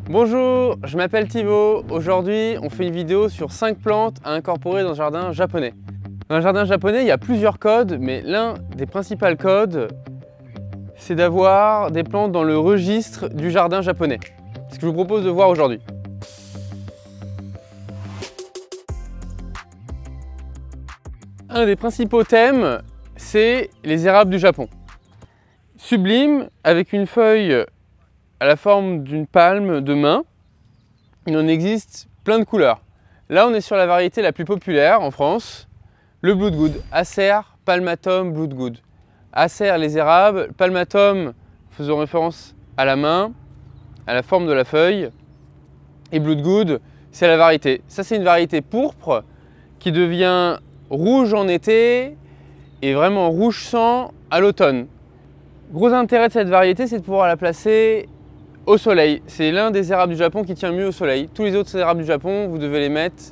Bonjour, je m'appelle Thibaut. Aujourd'hui, on fait une vidéo sur 5 plantes à incorporer dans un jardin japonais. Dans un jardin japonais, il y a plusieurs codes, mais l'un des principaux codes, c'est d'avoir des plantes dans le registre du jardin japonais. C'est ce que je vous propose de voir aujourd'hui. Un des principaux thèmes, c'est les érables du Japon. Sublime, avec une feuille à la forme d'une palme de main. Il en existe plein de couleurs. Là, on est sur la variété la plus populaire en France, le Bloodgood, Acer palmatum Bloodgood. Acer les érables, palmatum faisant référence à la main, à la forme de la feuille, et Bloodgood, c'est la variété. Ça, c'est une variété pourpre qui devient rouge en été et vraiment rouge sang à l'automne. Gros intérêt de cette variété, c'est de pouvoir la placer au soleil. C'est l'un des érables du Japon qui tient mieux au soleil. Tous les autres érables du Japon, vous devez les mettre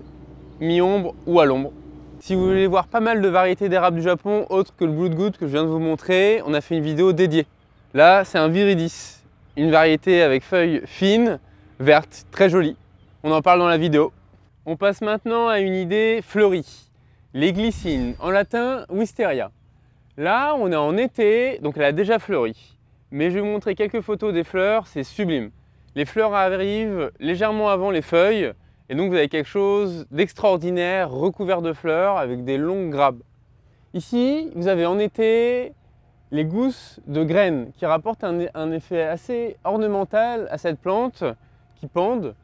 mi-ombre ou à l'ombre. Si vous voulez voir pas mal de variétés d'érables du Japon autres que le Bloodgood que je viens de vous montrer, on a fait une vidéo dédiée. Là, c'est un Viridis, une variété avec feuilles fines, vertes, très jolies. On en parle dans la vidéo. On passe maintenant à une idée fleurie. Les glycines, en latin Wisteria. Là, on est en été, donc elle a déjà fleuri. Mais je vais vous montrer quelques photos des fleurs, c'est sublime. Les fleurs arrivent légèrement avant les feuilles, et donc vous avez quelque chose d'extraordinaire, recouvert de fleurs, avec des longues grappes. Ici, vous avez en été les gousses de graines, qui rapportent un effet assez ornemental à cette plante, qui pendent.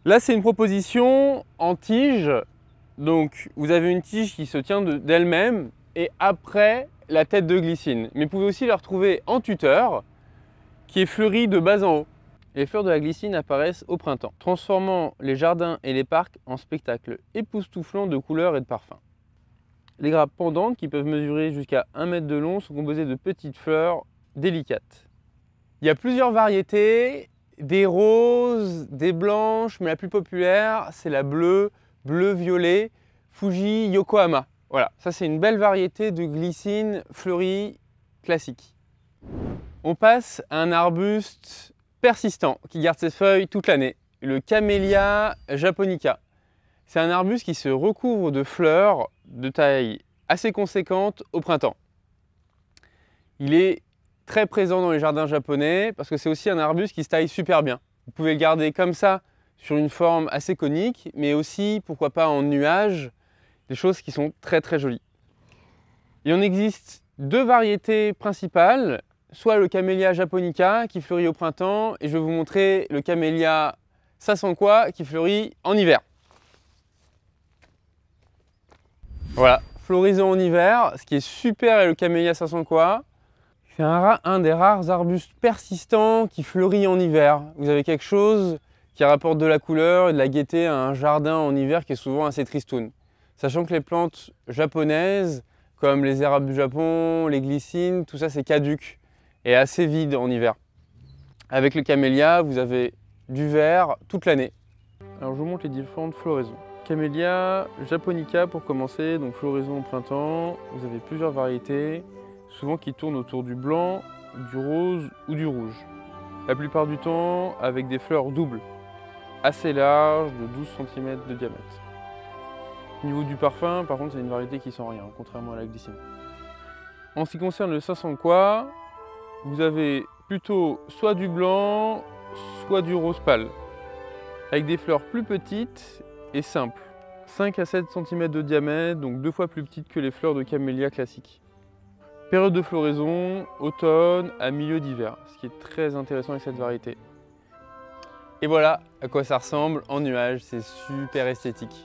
Là, c'est une proposition en tige, donc vous avez une tige qui se tient d'elle-même, et après la tête de glycine. Mais vous pouvez aussi la retrouver en tuteur, qui est fleurie de bas en haut. Les fleurs de la glycine apparaissent au printemps, transformant les jardins et les parcs en spectacles époustouflants de couleurs et de parfums. Les grappes pendantes, qui peuvent mesurer jusqu'à 1 mètre de long, sont composées de petites fleurs délicates. Il y a plusieurs variétés, des roses, des blanches, mais la plus populaire, c'est la bleue, bleu-violet, Fuji Yokohama. Voilà, ça c'est une belle variété de glycine fleurie classique. On passe à un arbuste persistant qui garde ses feuilles toute l'année, le Camellia japonica. C'est un arbuste qui se recouvre de fleurs de taille assez conséquente au printemps. Il est très présent dans les jardins japonais parce que c'est aussi un arbuste qui se taille super bien. Vous pouvez le garder comme ça sur une forme assez conique, mais aussi, pourquoi pas, en nuage, des choses qui sont très très jolies. Il en existe deux variétés principales, soit le Camellia japonica qui fleurit au printemps, et je vais vous montrer le Camellia sasanquoi qui fleurit en hiver. Voilà, florisant en hiver, ce qui est super avec le Camellia sasanquoi, c'est un des rares arbustes persistants qui fleurit en hiver. Vous avez quelque chose qui rapporte de la couleur et de la gaieté à un jardin en hiver qui est souvent assez tristoun. Sachant que les plantes japonaises, comme les érables du Japon, les glycines, tout ça c'est caduc et assez vide en hiver. Avec le camélia, vous avez du vert toute l'année. Alors je vous montre les différentes floraisons. Camellia japonica pour commencer, donc floraison au printemps. Vous avez plusieurs variétés, souvent qui tournent autour du blanc, du rose ou du rouge. La plupart du temps avec des fleurs doubles, assez larges, de 12 cm de diamètre. Au niveau du parfum, par contre, c'est une variété qui sent rien, contrairement à la glycine. En ce qui concerne le sasanquoi, vous avez plutôt soit du blanc, soit du rose pâle, avec des fleurs plus petites et simples. 5 à 7 cm de diamètre, donc 2 fois plus petites que les fleurs de camélia classiques. Période de floraison, automne à milieu d'hiver, ce qui est très intéressant avec cette variété. Et voilà à quoi ça ressemble en nuage, c'est super esthétique.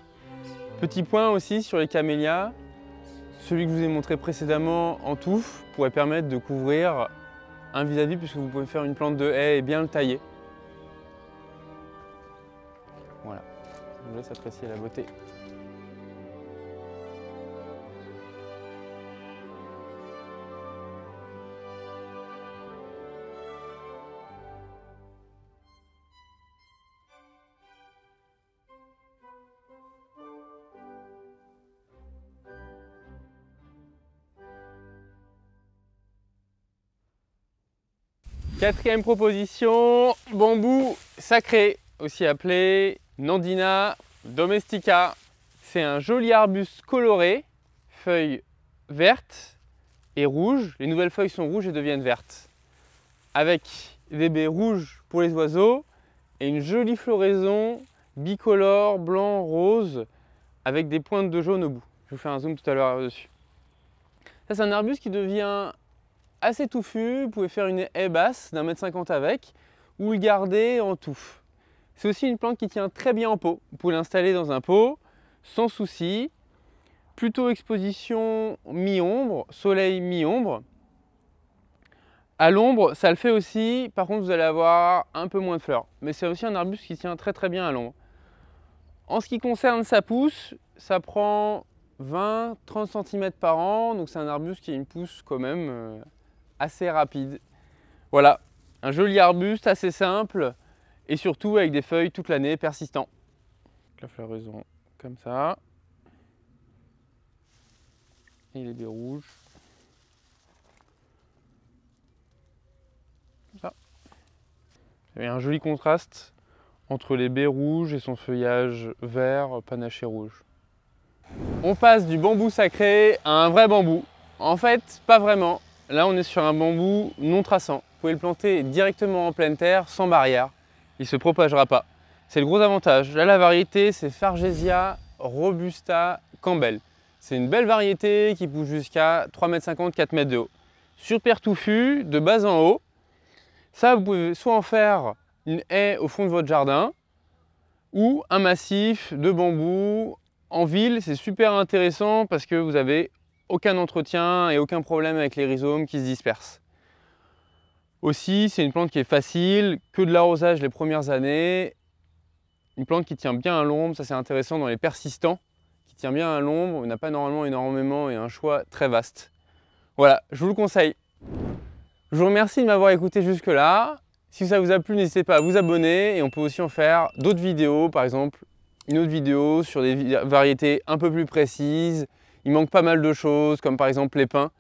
Petit point aussi sur les camélias, celui que je vous ai montré précédemment en touffe pourrait permettre de couvrir un vis-à-vis puisque vous pouvez faire une plante de haie et bien le tailler. Voilà, je vous laisse apprécier la beauté. Quatrième proposition, bambou sacré, aussi appelé Nandina domestica. C'est un joli arbuste coloré, feuilles vertes et rouges. Les nouvelles feuilles sont rouges et deviennent vertes. Avec des baies rouges pour les oiseaux et une jolie floraison bicolore, blanc, rose, avec des pointes de jaune au bout. Je vous fais un zoom tout à l'heure dessus. Ça, c'est un arbuste qui devient assez touffu. Vous pouvez faire une haie basse d'1,50 m avec, ou le garder en touffe. C'est aussi une plante qui tient très bien en pot. Vous pouvez l'installer dans un pot sans souci. Plutôt exposition mi-ombre, soleil mi-ombre. À l'ombre, ça le fait aussi. Par contre, vous allez avoir un peu moins de fleurs. Mais c'est aussi un arbuste qui tient très bien à l'ombre. En ce qui concerne sa pousse, ça prend 20-30 cm par an. Donc c'est un arbuste qui a une pousse quand même assez rapide. Voilà, un joli arbuste assez simple et surtout avec des feuilles toute l'année persistants. La floraison comme ça. Et les baies rouges. Comme ça. Il y a un joli contraste entre les baies rouges et son feuillage vert panaché rouge. On passe du bambou sacré à un vrai bambou. En fait, pas vraiment. Là, on est sur un bambou non traçant. Vous pouvez le planter directement en pleine terre, sans barrière. Il ne se propagera pas. C'est le gros avantage. Là, la variété, c'est Fargesia robusta Campbell. C'est une belle variété qui pousse jusqu'à 3,50 m, 4 m de haut. Super touffu, de bas en haut. Ça, vous pouvez soit en faire une haie au fond de votre jardin, ou un massif de bambou. En ville, c'est super intéressant parce que vous avez aucun entretien et aucun problème avec les rhizomes qui se dispersent. Aussi, c'est une plante qui est facile, que de l'arrosage les premières années. Une plante qui tient bien à l'ombre, ça c'est intéressant dans les persistants, qui tient bien à l'ombre, on n'a pas normalement énormément et un choix très vaste. Voilà, je vous le conseille. Je vous remercie de m'avoir écouté jusque là. Si ça vous a plu, n'hésitez pas à vous abonner et on peut aussi en faire d'autres vidéos, par exemple une autre vidéo sur des variétés un peu plus précises. Il manque pas mal de choses, comme par exemple les pins.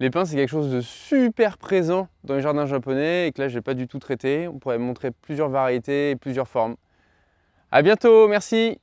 Les pins, c'est quelque chose de super présent dans les jardins japonais et que là, je n'ai pas du tout traité. On pourrait montrer plusieurs variétés et plusieurs formes. À bientôt, merci!